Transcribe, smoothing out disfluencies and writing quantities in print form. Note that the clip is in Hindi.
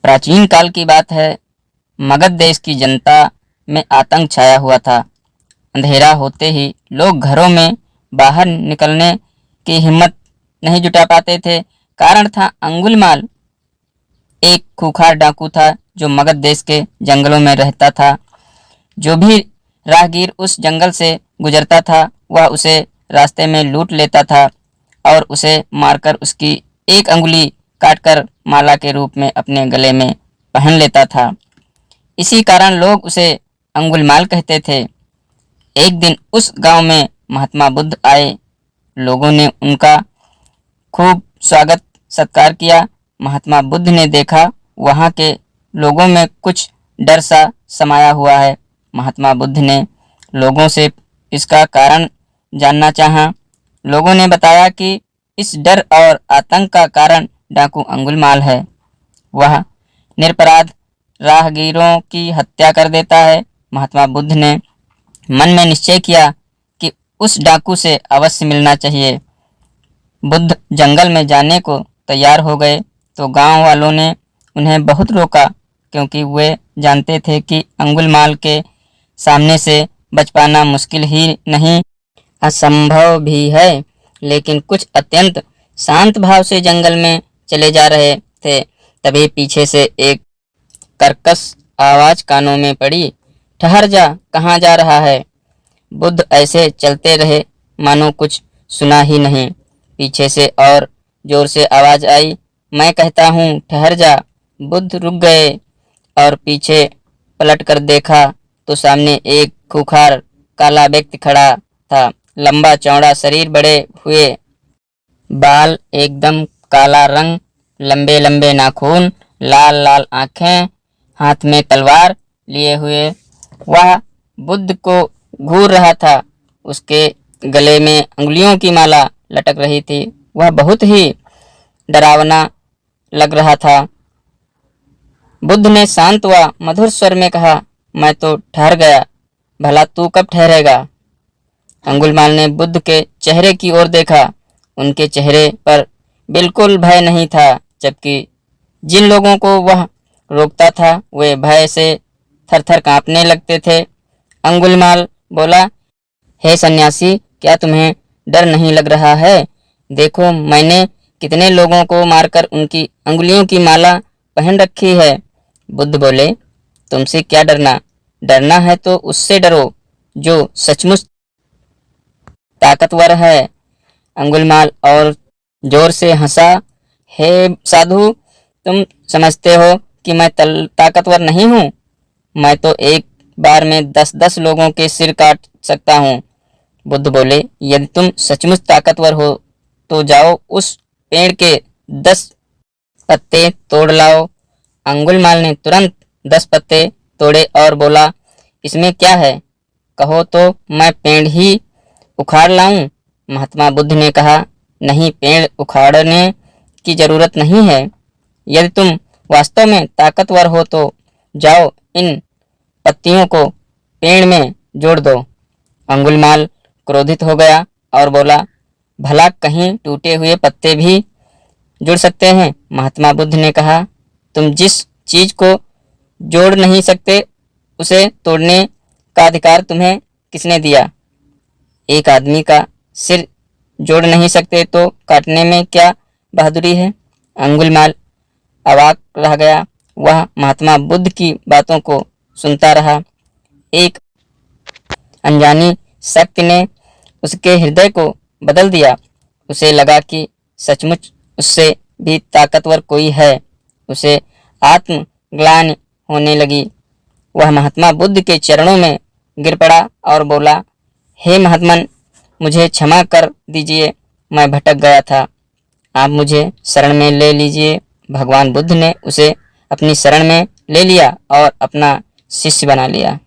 प्राचीन काल की बात है। मगध देश की जनता में आतंक छाया हुआ था। अंधेरा होते ही लोग घरों में बाहर निकलने की हिम्मत नहीं जुटा पाते थे। कारण था अंगुलीमाल एक खूंखार डाकू था जो मगध देश के जंगलों में रहता था। जो भी राहगीर उस जंगल से गुजरता था वह उसे रास्ते में लूट लेता था और उसे मारकर उसकी एक अंगुली काटकर माला के रूप में अपने गले में पहन लेता था। इसी कारण लोग उसे अंगुलीमाल कहते थे। एक दिन उस गांव में महात्मा बुद्ध आए। लोगों ने उनका खूब स्वागत सत्कार किया। महात्मा बुद्ध ने देखा वहाँ के लोगों में कुछ डर सा समाया हुआ है। महात्मा बुद्ध ने लोगों से इसका कारण जानना चाहा। लोगों ने बताया कि इस डर और आतंक का कारण डाकू अंगुलीमाल है। वह निरपराध राहगीरों की हत्या कर देता है। महात्मा बुद्ध ने मन में निश्चय किया कि उस डाकू से अवश्य मिलना चाहिए। बुद्ध जंगल में जाने को तैयार हो गए तो गांव वालों ने उन्हें बहुत रोका, क्योंकि वे जानते थे कि अंगुलीमाल के सामने से बच पाना मुश्किल ही नहीं असंभव भी है। लेकिन कुछ अत्यंत शांत भाव से जंगल में चले जा रहे थे। तभी पीछे से एक कर्कश आवाज कानों में पड़ी, ठहर जा, कहाँ जा रहा है। बुद्ध ऐसे चलते रहे मानो कुछ सुना ही नहीं। पीछे से और जोर से आवाज आई, मैं कहता हूँ ठहर जा। बुद्ध रुक गए और पीछे पलट कर देखा तो सामने एक खूंखार काला व्यक्ति खड़ा था। लंबा चौड़ा शरीर, बड़े हुए बाल, एकदम काला रंग, लंबे लंबे नाखून, लाल लाल आंखें, हाथ में तलवार लिए हुए वह बुद्ध को घूर रहा था। उसके गले में अंगुलियों की माला लटक रही थी। वह बहुत ही डरावना लग रहा था। बुद्ध ने शांत व मधुर स्वर में कहा, मैं तो ठहर गया, भला तू कब ठहरेगा। अंगुलीमाल ने बुद्ध के चेहरे की ओर देखा। उनके चेहरे पर बिल्कुल भय नहीं था, जबकि जिन लोगों को वह रोकता था वे भय से थरथर कांपने लगते थे। अंगुलीमाल बोला, हे सन्यासी, क्या तुम्हें डर नहीं लग रहा है? देखो मैंने कितने लोगों को मारकर उनकी अंगुलियों की माला पहन रखी है। बुद्ध बोले, तुमसे क्या डरना? डरना है तो उससे डरो जो सचमुच ताकतवर है। अंगुलीमाल और जोर से हंसा, हे साधु, तुम समझते हो कि मैं ताकतवर नहीं हूँ? मैं तो एक बार में 10-10 लोगों के सिर काट सकता हूँ। बुद्ध बोले, यदि तुम सचमुच ताकतवर हो तो जाओ उस पेड़ के 10 पत्ते तोड़ लाओ। अंगुलीमाल ने तुरंत 10 पत्ते तोड़े और बोला, इसमें क्या है? कहो तो मैं पेड़ ही उखाड़ लाऊं। महात्मा बुद्ध ने कहा, नहीं, पेड़ उखाड़ने की जरूरत नहीं है। यदि तुम वास्तव में ताकतवर हो तो जाओ इन पत्तियों को पेड़ में जोड़ दो। अंगुलीमाल क्रोधित हो गया और बोला, भला कहीं टूटे हुए पत्ते भी जुड़ सकते हैं? महात्मा बुद्ध ने कहा, तुम जिस चीज को जोड़ नहीं सकते उसे तोड़ने का अधिकार तुम्हें किसने दिया? एक आदमी का सिर जोड़ नहीं सकते तो काटने में क्या बहादुरी है? अंगुलीमाल अवाक रह गया। वह महात्मा बुद्ध की बातों को सुनता रहा। एक अनजानी शक्ति ने उसके हृदय को बदल दिया। उसे लगा कि सचमुच उससे भी ताकतवर कोई है। उसे आत्मग्लानि होने लगी। वह महात्मा बुद्ध के चरणों में गिर पड़ा और बोला, हे महात्मन, मुझे क्षमा कर दीजिए, मैं भटक गया था, आप मुझे शरण में ले लीजिए। भगवान बुद्ध ने उसे अपनी शरण में ले लिया और अपना शिष्य बना लिया।